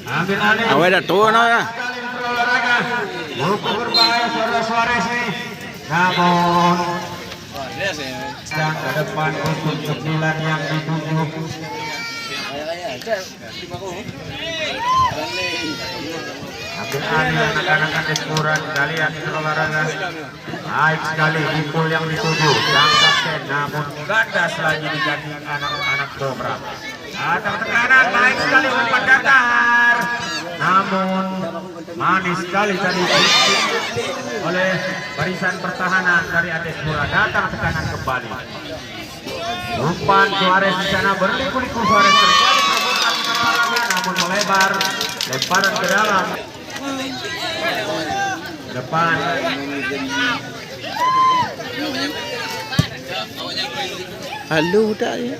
Ambil alih. Awalnya tuh ya. Buku berbahaya Suarez nih. Namun sedang ke depan untuk 9 yang dituju. Ambil alih anak-anak Andes Pura. Kalian di olahraga baik sekali dipul yang dituju. Tangkap set namun gadas lagi diganti anak-anak Cobra. Atau tekanan baik sekali umpan datar. Namun manis sekali tadi oleh barisan pertahanan dari Andes Pura. Datang tekanan kembali. Umpan Suarez di sana berliku-liku. Suarez terjadi perebutan namun melebar, lemparan ke dalam. Depan. Halo dah ya.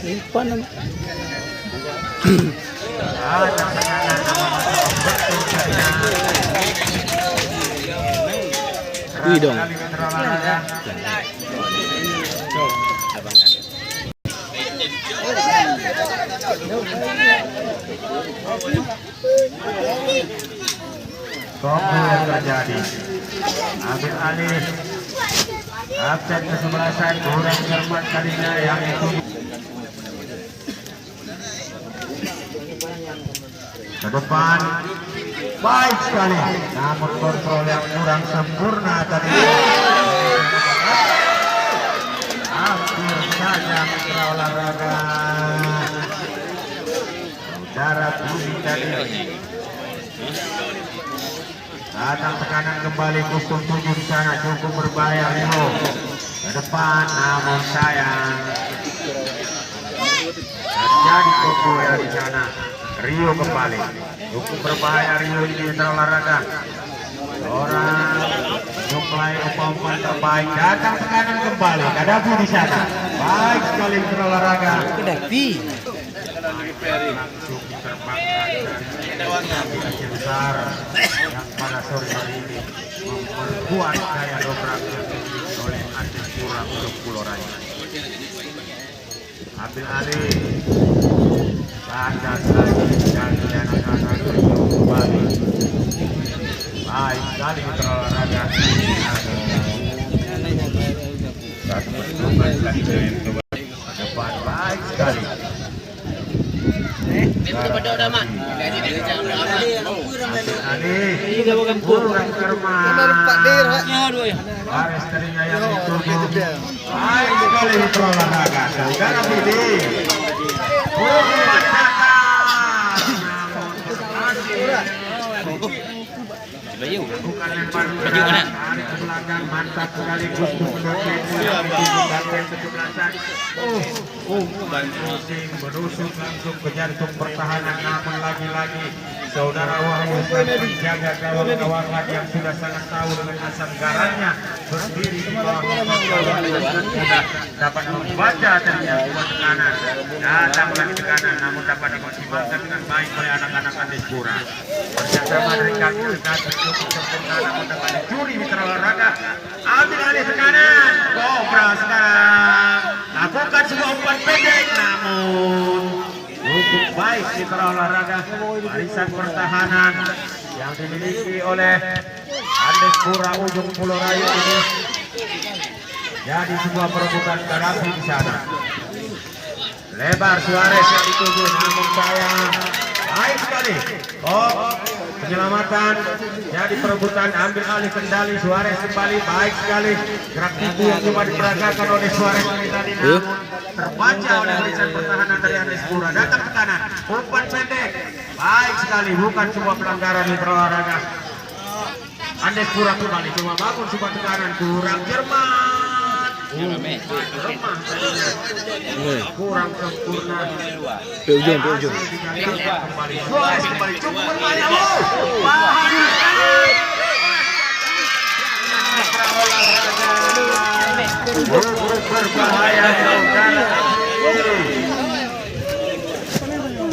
Lupa nama. Wih dong. Kombo yang terjadi. Ambil alih. Absen kesebelasan kurang Jerman kalinya yang itu. Ke depan. Baik sekali. Namun kontrol yang kurang sempurna tadi. Hampir saja mitra olahraga. Saudara Budi tadi. Datang tekanan kembali 07 di sana, cukup berbahaya Rio. Ke depan namun sayang. Terjadi kombo yang di sana. Rio kembali. Cukup berbahaya Rio ini mitra olahraga. Orang supply umpan terbaik. Datang tekanan kembali. Kadafi di sana. Baik sekali mitra olahraga. Kadafi. Langsung diterbangkan besar yang pada sore hari ini memperkuat daya dobrak oleh Andes Pura untuk Pulau Raya. Ambil alih gadas lagi dan anak-anak kembali. Baik sekali mitra olahraga. Satu pertemuan lagi depan baik sekali. Kurang kermas. Baris tadinya yang dituju. Baik sekali mitra olahraga. Saudara Bidi. Bukan lempar ke belakang, mantap sekali Gustus crossing menusuk langsung ke jantung pertahanan. Namun lagi-lagi saudara Wahyu menjaga gawang-gawang yang sudah sangat tahu dengan asam garamnya berdiri di bawah sudah dapat membaca ternyata tekanan. Datang lagi tekanan namun dapat dipertimbangkan dengan baik oleh anak-anak Andes Pura. Bersama dari kaki kaki cukup sempurna namun dapat dicuri mitra olahraga. Ambil alih tekanan. Cobra sekarang lakukan sebuah umpan pendek namun cukup baik mitra olahraga. Barisan pertahanan yang dimiliki oleh Andes Pura ujung Pulau Raya ini jadi sebuah perebutan Kadafi di sana. Lebar Suarez yang dituju namun sayang. Baik sekali. Penyelamatan jadi perebutan, ambil alih kendali Suarez kembali. Baik sekali gerak tipu yang cuma diperagakan oleh Suarez ini tadi namun terbaca oleh barisan pertahanan dari Andes Pura. Datang ke kanan, umpan pendek. Baik sekali, bukan sebuah pelanggaran mitra olahraga. Andes Pura kembali cuma bangun sebuah tekanan, kurang Jerman. Kurang sempurna. Ujung. Suarez kembali cukup berbahaya. Berbahaya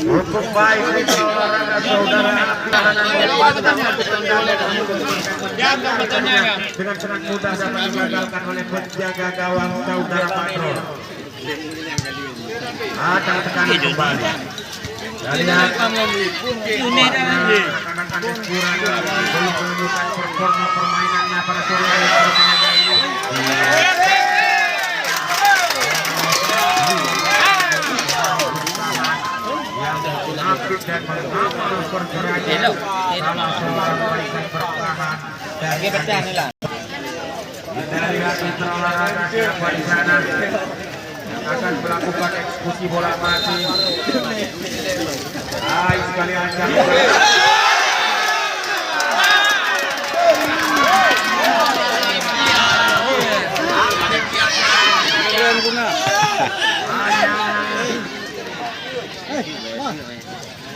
cukup baik olahraga saudara dengan sangat mudah dapat digagalkan oleh penjaga gawang saudara Patrol. Ada tekanan kembali. Lihat anak-anak kurang belum menunjukkan performa permainannya pada sore hari ini. Yang menakut dan mengamal pergerakan salah seorang barisan bertahan dari kita lihat mitra olahraga siapa di sana yang akan melakukan eksekusi bola mati. Hai sekali aja.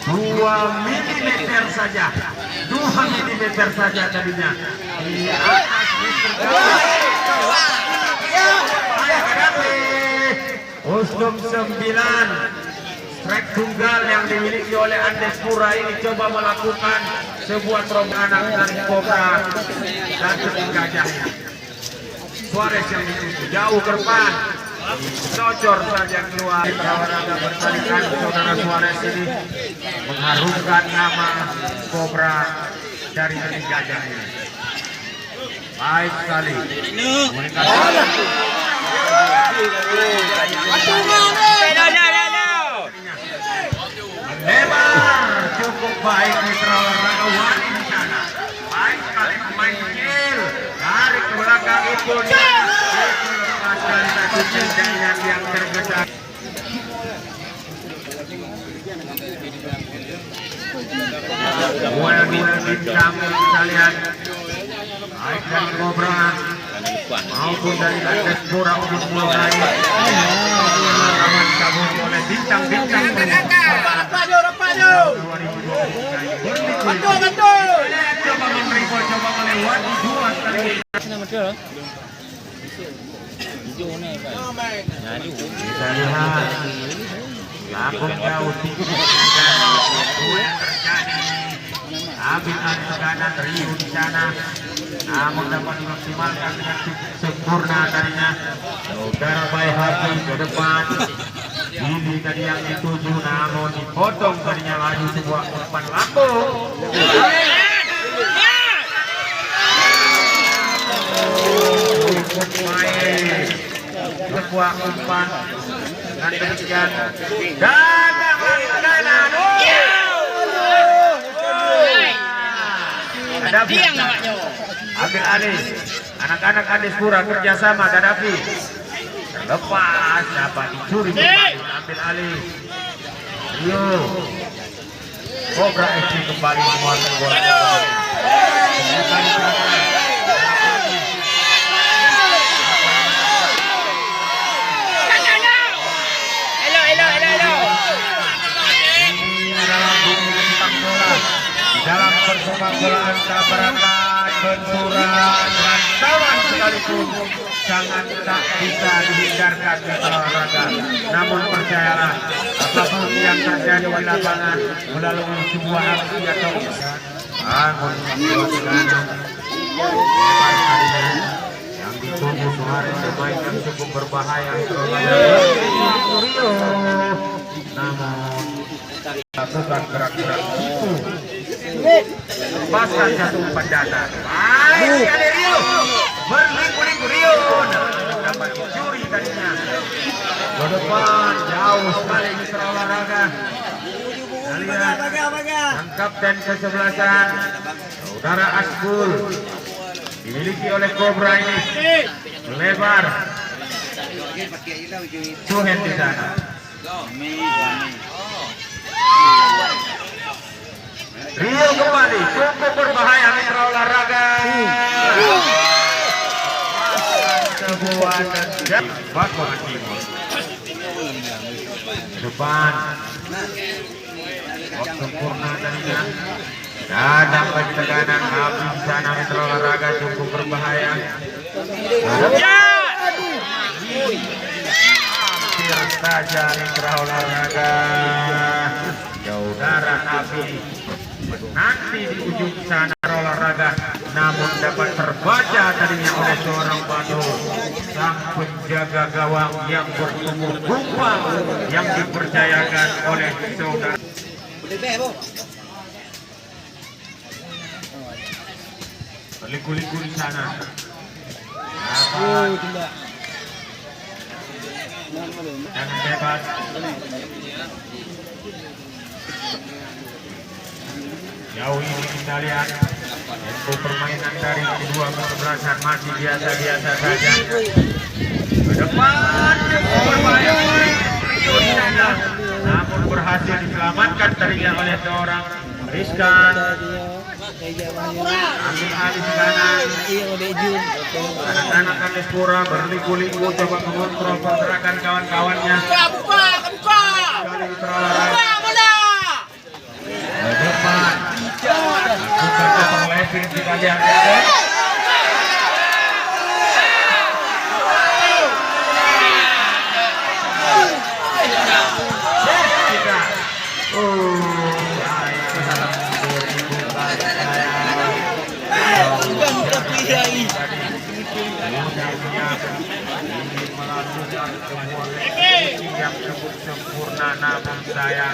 Dua milimeter saja, 2 milimeter saja tadinya di atas Ustum 9 strike tunggal yang dimiliki oleh Andes Pura ini coba melakukan sebuah terobosan dari Cobra dan gajahnya. Suarez yang dituju jauh ke depan, cocor saja keluar. Olahraga bertalikan saudara Suarez ini mengharumkan nama Cobra dari gajah ini. Baik sekali. Lebar cukup baik mitra olahraga Wani di sana. Baik sekali pemain kecil dari ke belakang itu lepaskan satu tendangan yang tergesa. Duel bintang kita lihat baik dari Cobra maupun dari Andes Pura untuk mulai kabur oleh bintang-bintang coba memberi gol, coba melewati dua kali. Kita lihat lakon jauh yang terjadi. Ambil tekanan Rio di sana, namun dapat dimaksimalkan dengan sempurna tadinya. Saudara Bayi Hati ke depan. Ini tadi yang dituju, namun dipotong tadinya laju sebuah umpan lambung. Sebuah umpan dan demikian tekanan. Gaddafi ambil alih, anak-anak Andes Pura kerjasama. Gaddafi lepas, dapat dicuri kembali, ambil alih Rio. Cobra FC kembali menguasai bola. Dalam persepak bolaan tabrakan, benturan, rantawan sekalipun sangat tak bisa dihindarkan di olahraga. Namun percayalah, apapun yang terjadi di lapangan melalui sebuah aksi atau bangun yang ditunggu Suarez, pemain yang cukup berbahaya namun lakukan gerak-gerak itu. Lepaskan satu umpan datar. Baik sekali Rio. Berliku-liku Rio. Dapat dicuri tadinya. Ke depan jauh sekali mitra olahraga. Lihat sang kapten kesebelasan saudara Asbul dimiliki oleh Cobra ini. Lebar. Suhen di sana. Rio kembali, cukup berbahaya mitra olahraga. Sebuah dan Bakongan Timur depan sempurna tadinya dan dapat tekanan habis sana mitra olahraga cukup berbahaya. Hampir saja mitra olahraga saudara Abi nanti di ujung sana olahraga namun dapat terbaca tadinya oleh seorang Badul, sang penjaga gawang yang berumur gumpal yang dipercayakan oleh saudara. Liku-liku di sana. Dan bebas. Jauh ini kita lihat tempo permainan dari kedua kesebelasan masih biasa-biasa saja. Ke depan berbahaya di sana, namun berhasil diselamatkan tadinya oleh seorang Rizkan. Ambil alih di kanan. Anak-anak Anespura berliku-liku coba mengontrol pergerakan kawan-kawannya. Buka. Kali terolahraga. Ke depan. Bukan overlapping kita lihat. Yang cukup sempurna, namun saya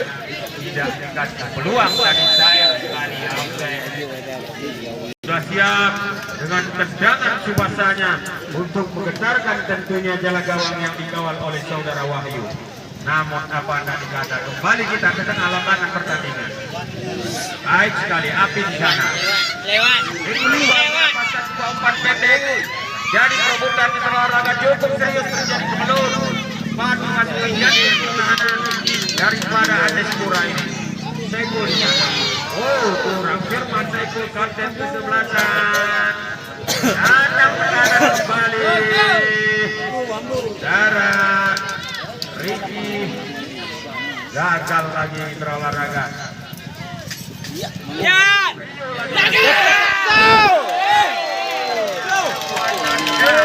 tidak dikasih peluang tadi saya sekali. Sudah siap dengan tendangan subasanya untuk menggetarkan tentunya jala gawang yang dikawal oleh saudara Wahyu. Namun apa anda dikata, kembali kita ke tengah lapangan pertandingan. Baik sekali, api di sana. Lewat. Pasang sebuah umpan pendek. Jadi perebutan di olahraga cukup serius terjadi sebelum Padu masih menjadi pertahanan daripada Anespura ini. Saiful di sana. Oh, kurang firman Saiful, kapten kesebelasan. Datang ke kanan kembali. Darah Ricky gagal lagi berolahraga.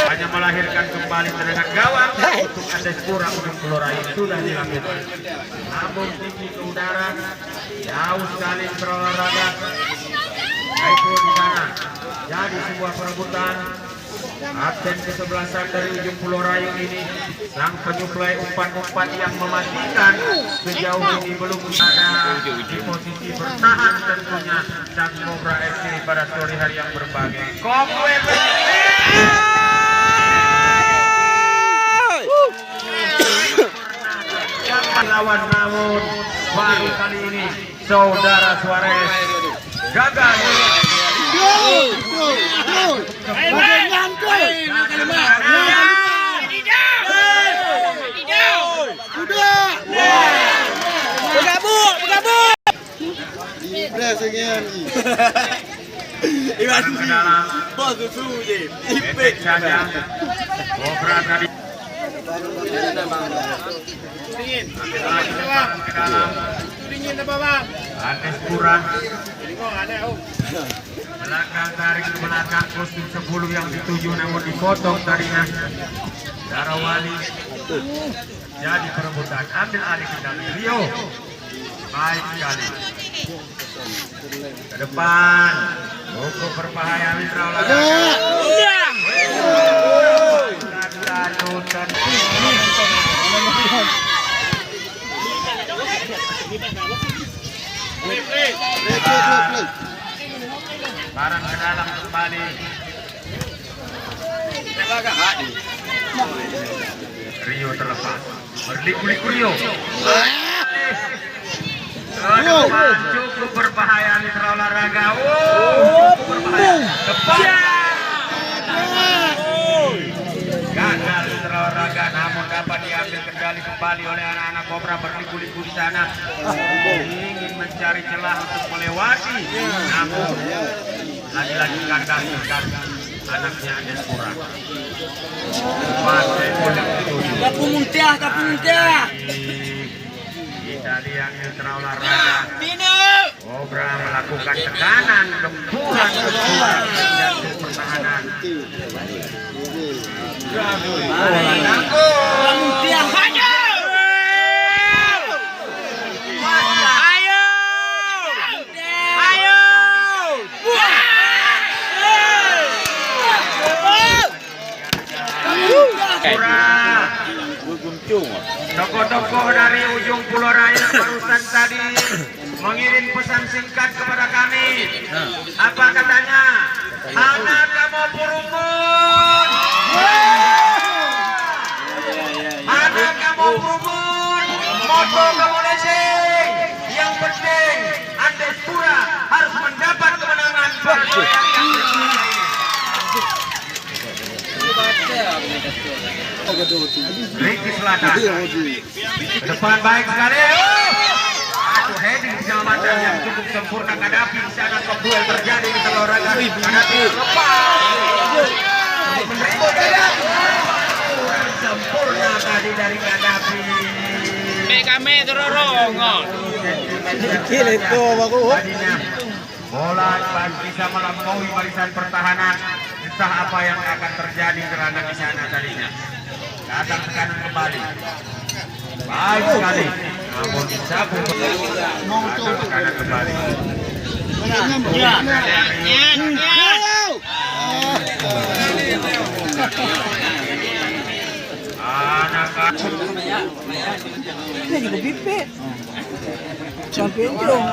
Hanya melahirkan kembali tendangan gawang untuk Anespura untuk Gelora ini sudah dilakukan. Namun tinggi ke udara, jauh sekali berolahraga. Saiful di sana. Jadi sebuah perebutan. Kapten kesebelasan dari ujung Pulau Rayu ini sang penyuplai umpan-umpan yang mematikan sejauh ini belum ada di posisi bertahan tentunya sang Cobra FC pada sore hari yang berbahagia. Lawan namun baru kali ini saudara Suarez gagal. Barang ke dalam. Pendek saja. Cobra tadi. Ambil lagi depan ke dalam. Anespura. Belakang tarik ke belakang kostum 10 yang dituju namun dipotong tadinya. Darawali. Jadi perebutan. Ambil alih kendali Rio. Baik sekali. Ke depan. Cukup berbahaya mitra olahraga. Barang ke dalam kembali. Rio terlepas. Berliku-liku Rio. Cukup berbahaya mitra olahraga. Cukup berbahaya. Depan. Gagal mitra olahraga, namun dapat diambil kendali kembali oleh anak-anak Cobra berliku-liku di sana. Ingin mencari celah untuk melewati, namun lagi-lagi gagal anaknya Anespura. Kapung muntah. Kita lihat mitra olahraga. Cobra melakukan tekanan gempuran jatuh pertahanan. tokoh dari ujung Pulau Raya barusan tadi mengirim pesan singkat kepada kami. Apa katanya? Anak kamu purungun. Anak kamu purungun. Moto kamu racing. Yang penting Andes Pura harus mendapat kemenangan. Ricky Selatan depan baik sekali. Aduh, heading keselamatan yang cukup sempurna. Kadapi di sana top duel terjadi di tengah olahraga. Kadapi lepas sempurna tadi dari Kadapi. Kami terorongon. Bola bisa melampaui barisan pertahanan. Entah apa yang akan terjadi karena di sana tadinya. Datang tekanan kembali. Baik sekali. Namun disapu. Datang tekanan kembali. Anak Ini juga pipit. Sampai jauh.